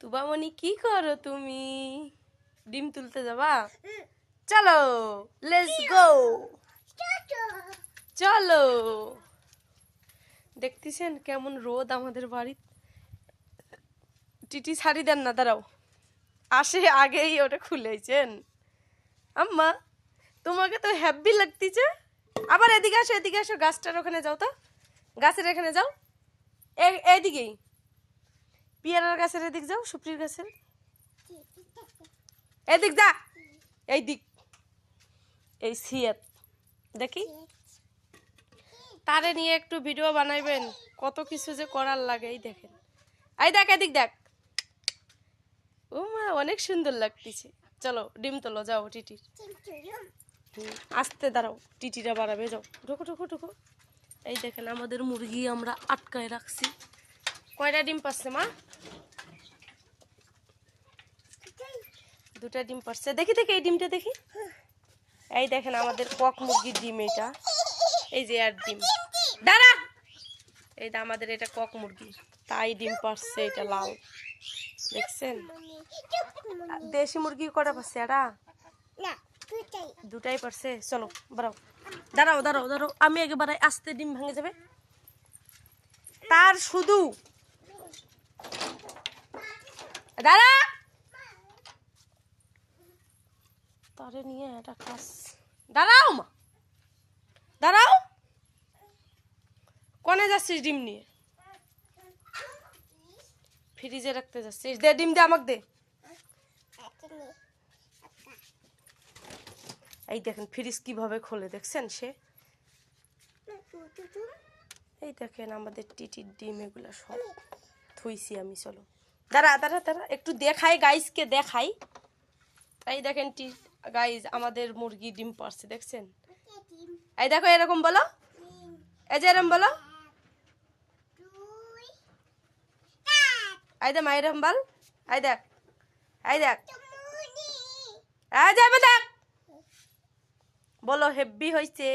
তুবামণি কি করো তুমি? ডিম তুলতে যাবা? চলো লেটস গো। চলো। দেখতেছেন কেমন রোদ আমাদের বাড়ি। টিটি ছাড়ি দেন না, দাঁড়াও। আসে আগেই ওটা খুলেছেন। আম্মা তোমাকে তো হ্যাপি লাগতেছে। আবার এদিকে আসো, এদিকে আসো, গাছটার ওখানে যাও তো। গাছের এখানে যাও, এইদিকেই পিয়ারার গাছের এদিক যাও, সুপ্রির গাছের এদিক যা। এই দিক, এই সিয়াত দেখি। তারে নিয়ে একটু ভিডিও বানাইবেন, কত কিছু যে করার লাগে। এই দেখেন, এই দেখ, এদিক দেখ। ও মা, অনেক সুন্দর লাগতেছে। চলো ডিম তোলো, যাও টিটির। আস্তে দাঁড়াও, টিটিরা বাড়াবে, যাও ঢুকো ঢুকো ঢুকো। এই দেখেন আমাদের মুরগি আমরা আটকায় রাখছি। কয়টা ডিম পাচ্ছে মা? দুটা ডিম পাচ্ছে। দেখি দেখি এই ডিমটা দেখি। এই দেখেন আমাদের কক মুরগির ডিম এটা। এই যে আর ডিম, দাঁড়া। এই যে আমাদের এটা কক মুরগি, তাই ডিম পাচ্ছে। এটা লাল, দেখছেন? দেশি মুরগি কটা পাচ্ছে? এটা দুটাই পারছে। চলো বাড়াও, দাঁড়াও দাঁড়াও দাঁড়াও, আমি আগে বাড়াই, আস্তে ডিম ভেঙে যাবে। তার শুধু দাঁড়া, তারে নিয়ে একটা কাজ। দাঁড়াও মা, দাঁড়াও। কোনে যাচ্ছিস ডিম নিয়ে? ফ্রিজে রাখতে যাচ্ছিস? দে ডিম, দে আমাকে দে। এই দেখেন ফ্রিজ কিভাবে খোলে, দেখছেন? সে এই দেখেন আমাদের টিটির ডিম এগুলো সব থুইছি আমি। চলো দাঁড়া দাঁড়া দাঁড়া, একটু দেখাই গাইজকে, দেখাই। এই দেখেন গাইজ আমাদের মুরগি ডিম পারছে, দেখছেন? এই দেখো, এরকম বলো, এই যে এরকম বলো। এই দে মা, এরকম বল। এই দেখ, এই দেখ, এই যাবে দেখ, বলো হেব্বি হয়েছে।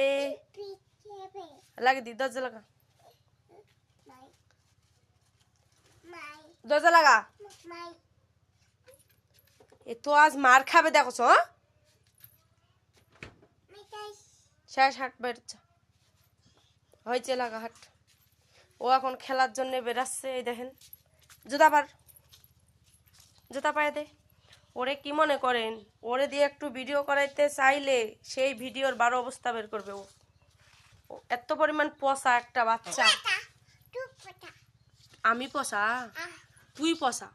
লাগে দি, দরজা লাগা, দরজা লাগা। এ তো আজ মার খাবে, দেখো। শেষ, হাট বেরোচ্ছে হয়েছে, লাগা হাট। ও এখন খেলার জন্য বেরাচ্ছে। এই দেখেন জুতা পার, জুতা পায়ে দে। ওরে কি মনে করেন, ওরে দিয়ে একটু ভিডিও করাইতে চাইলে সেই ভিডিওর 12 অবস্থা বের করবে। ও এত পরিমাণ পচা একটা বাচ্চা। আমি পচা? তুই পচা।